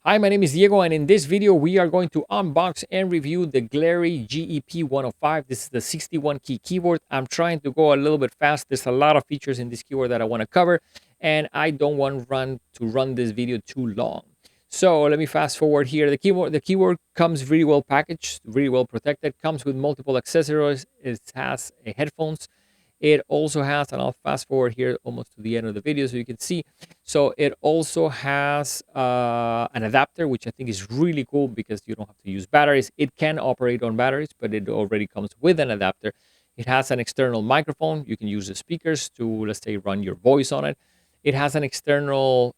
Hi, my name is Diego, and in this video, we are going to unbox and review the Glary GEP-105. This is the 61 key keyboard. I'm trying to go a little bit fast. There's a lot of features in this keyboard that I want to cover, and I don't want to run this video too long. So let me fast forward here. The keyboard comes really well packaged, really well protected, comes with multiple accessories. It has headphones. It also has, and I'll fast forward here almost to the end of the video so you can see. So it also has an adapter, which I think is really cool because you don't have to use batteries. It can operate on batteries, but it already comes with an adapter. It has an external microphone. You can use the speakers to, let's say, run your voice on it. It has an external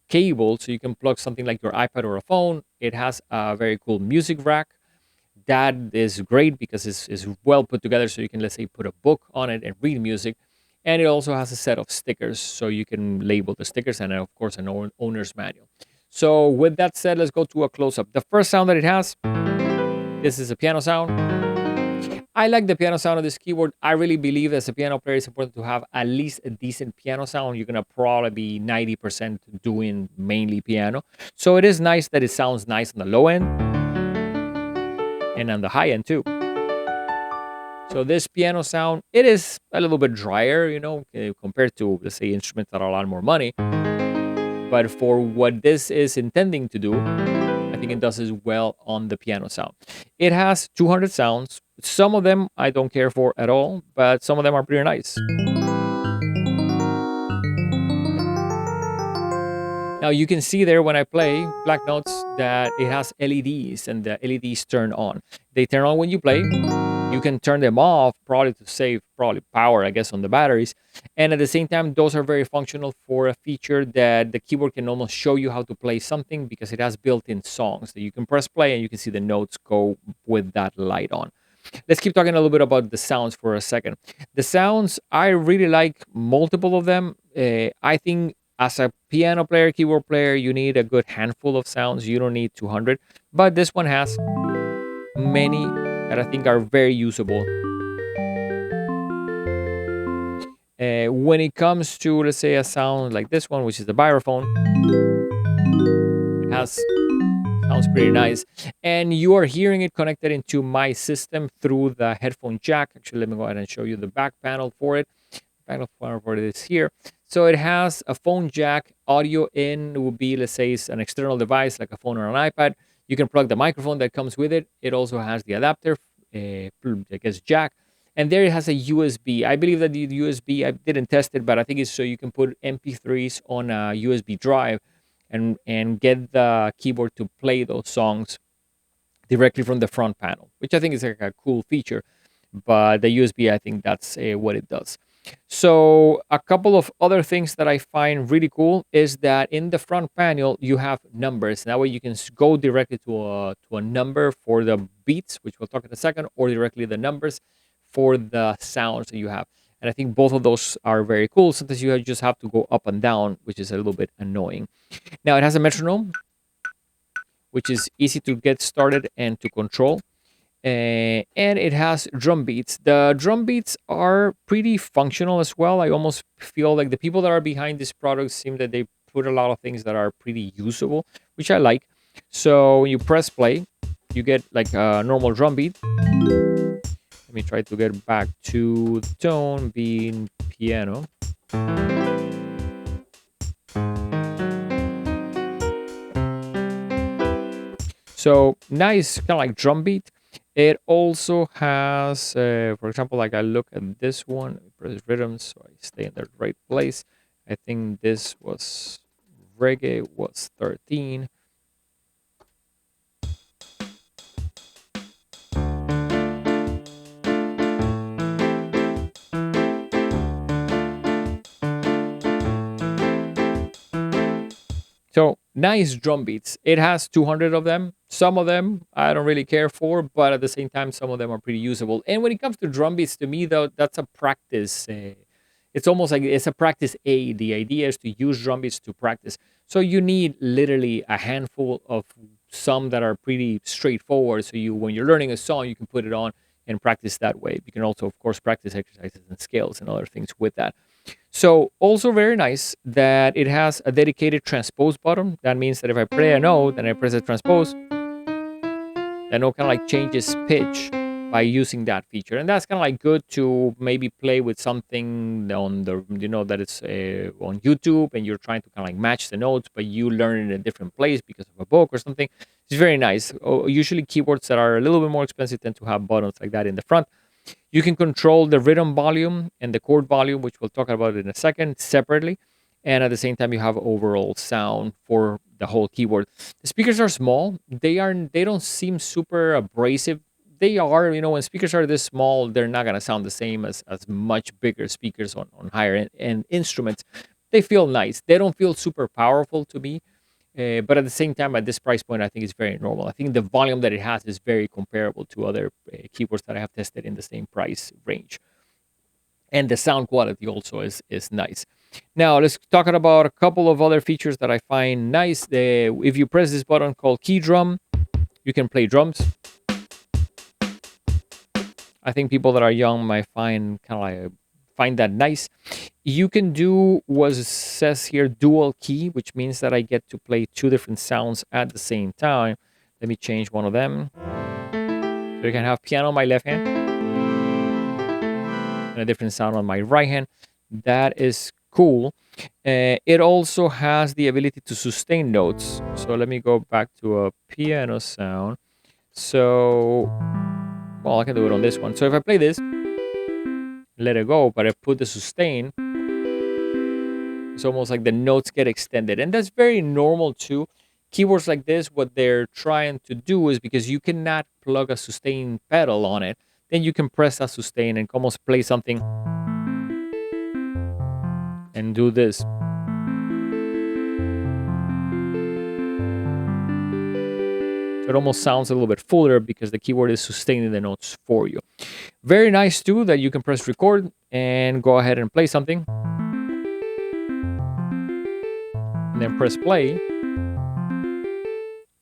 cable, so you can plug something like your iPad or a phone. It has a very cool music rack that is great because it's well put together, so you can, let's say, put a book on it and read music. And it also has a set of stickers, so you can label the stickers, and of course an owner's manual. So with that said, let's go to a close-up. The first sound that it has, this is a piano sound. I like the piano sound of this keyboard. I really believe as a piano player, it's important to have at least a decent piano sound. You're gonna probably be 90% doing mainly piano, so it is nice that it sounds nice on the low end and on the high end too. So this piano sound, it is a little bit drier, compared to, let's say, instruments that are a lot more money. But for what this is intending to do, I think it does as well on the piano sound. It has 200 sounds. Some of them I don't care for at all, but some of them are pretty nice. Now you can see there when I play black notes that it has LEDs, and the LEDs turn on. They turn on when you play. You can turn them off, probably to save power, I guess, on the batteries. And at the same time, those are very functional for a feature that the keyboard can almost show you how to play something, because it has built-in songs that you can press play and you can see the notes go with that light on. Let's keep talking a little bit about the sounds for a second. The sounds, I really like multiple of them. I think as a piano player, keyboard player, you need a good handful of sounds. You don't need 200, but this one has many that I think are very usable. When it comes to, let's say, a sound like this one, which is the vibraphone, it has sounds pretty nice, and you are hearing it connected into my system through the headphone jack. Actually, let me go ahead and show you the back panel for it. Panel for it is here. So it has a phone jack. Audio in will be, let's say, it's an external device like a phone or an iPad. You can plug the microphone that comes with it. It also has the adapter, I guess, jack. And there it has a USB. I believe that the USB, I didn't test it, but I think it's so you can put MP3s on a USB drive and get the keyboard to play those songs directly from the front panel, which I think is like a cool feature. But the USB, I think that's what it does. So a couple of other things that I find really cool is that in the front panel you have numbers. That way you can go directly to a number for the beats, which we'll talk in a second, or directly the numbers for the sounds that you have. And I think both of those are very cool. Sometimes you just have to go up and down, which is a little bit annoying. Now it has a metronome, which is easy to get started and to control. And it has drum beats. The drum beats are pretty functional as well. I almost feel like the people that are behind this product seem that they put a lot of things that are pretty usable, which I like. So when you press play, you get like a normal drum beat. Let me try to get back to the tone being piano. So nice, kind of like drum beat. It also has, for example, like I look at this one, press rhythm, so I stay in the right place. I think this was reggae was 13. So nice drum beats. It has 200 of them. Some of them I don't really care for, but at the same time, some of them are pretty usable. And when it comes to drum beats, to me, though, that's a practice. It's almost like it's a practice aid. The idea is to use drum beats to practice. So you need literally a handful of some that are pretty straightforward. So when you're learning a song, you can put it on and practice that way. You can also, of course, practice exercises and scales and other things with that. So also very nice that it has a dedicated transpose button. That means that if I play a note and I press the transpose, the note kind of like changes pitch by using that feature. And that's kind of like good to maybe play with something on the, that it's on YouTube and you're trying to kind of like match the notes, but you learn it in a different place because of a book or something. It's very nice. Usually keyboards that are a little bit more expensive tend to have buttons like that in the front. You can control the rhythm volume and the chord volume, which we'll talk about in a second, separately. And at the same time, you have overall sound for the whole keyboard. The speakers are small. They don't seem super abrasive. They are, when speakers are this small, they're not gonna sound the same as much bigger speakers on higher end instruments. They feel nice. They don't feel super powerful to me. But at the same time, at this price point, I think it's very normal. I think the volume that it has is very comparable to other keyboards that I have tested in the same price range. And the sound quality also is nice. Now, let's talk about a couple of other features that I find nice. If you press this button called key drum, you can play drums. I think people that are young might find find that nice. You can do what it says here, dual key, which means that I get to play two different sounds at the same time. Let me change one of them. So you can have piano on my left hand and a different sound on my right hand. That is cool. It also has the ability to sustain notes. So let me go back to a piano sound. So, well, I can do it on this one. So if I play this, let it go, but I put the sustain, it's almost like the notes get extended. And that's very normal too. Keyboards like this, what they're trying to do is, because you cannot plug a sustain pedal on it, then you can press that sustain and almost play something and do this. So it almost sounds a little bit fuller because the keyboard is sustaining the notes for you. Very nice too that you can press record and go ahead and play something. And then press play.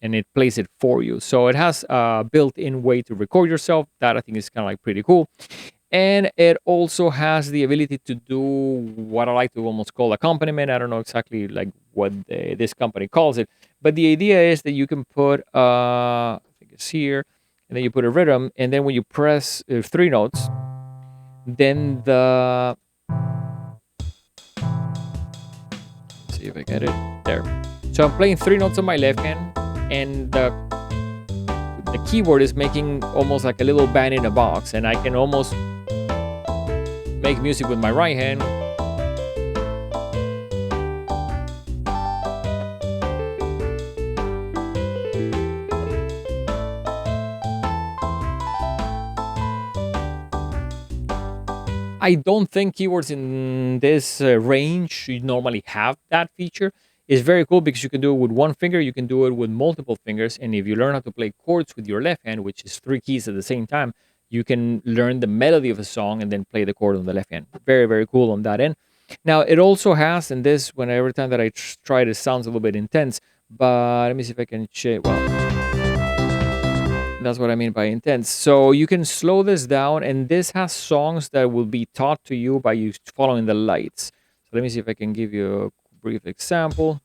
And it plays it for you. So it has a built-in way to record yourself. That I think is kind of like pretty cool. And it also has the ability to do what I like to almost call accompaniment. I don't know exactly like what this company calls it. But the idea is that you can put, I think it's here, and then you put a rhythm. And then when you press 3 notes, then let's see if I get it. There. So I'm playing 3 notes on my left hand. And the keyboard is making almost like a little band in a box, and I can almost make music with my right hand. I don't think keyboards in this range normally have that feature. It's very cool because you can do it with one finger, you can do it with multiple fingers, and if you learn how to play chords with your left hand, which is 3 keys at the same time, you can learn the melody of a song and then play the chord on the left hand. Very, very cool on that end. Now, it also has, and this, every time that I try it, it sounds a little bit intense, but let me see if I can change. Well, that's what I mean by intense. So you can slow this down, and this has songs that will be taught to you by you following the lights. So let me see if I can give you a brief example.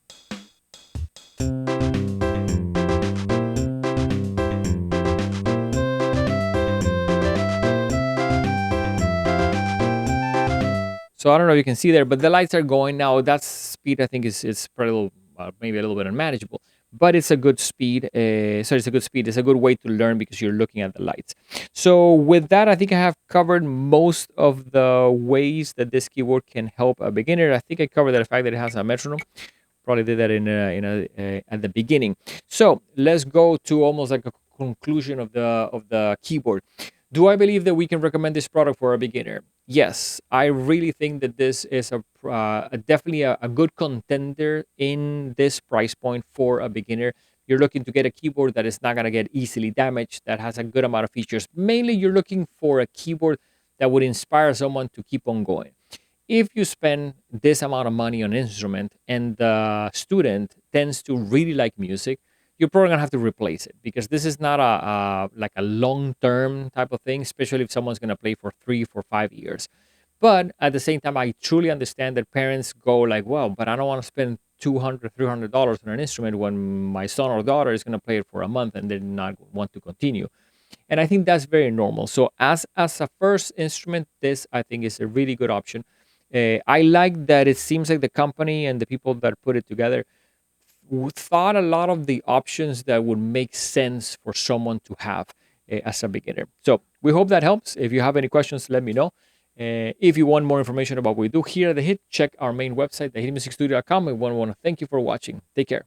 So I don't know if you can see there, but the lights are going now. That speed I think is probably maybe a little bit unmanageable, but it's a good speed. It's a good speed. It's a good way to learn because you're looking at the lights. So with that, I think I have covered most of the ways that this keyboard can help a beginner. I think I covered the fact that it has a metronome. Probably did that at the beginning. So let's go to almost like a conclusion of the keyboard. Do I believe that we can recommend this product for a beginner? Yes, I really think that this is definitely a good contender in this price point for a beginner. You're looking to get a keyboard that is not going to get easily damaged, that has a good amount of features. Mainly, you're looking for a keyboard that would inspire someone to keep on going. If you spend this amount of money on an instrument and the student tends to really like music, you're probably gonna have to replace it because this is not a long-term type of thing, especially if someone's gonna play for 3, 4, 5 years. But at the same time, I truly understand that parents go like, well, but I don't want to spend $200, $300 on an instrument when my son or daughter is going to play it for a month and they not want to continue. And I think that's very normal. So as a first instrument, this I think is a really good option. I like that it seems like the company and the people that put it together thought a lot of the options that would make sense for someone to have as a beginner. So we hope that helps. If you have any questions, let me know. If you want more information about what we do here at The Hit, check our main website, thehitmusicstudio.com. We want to thank you for watching. Take care.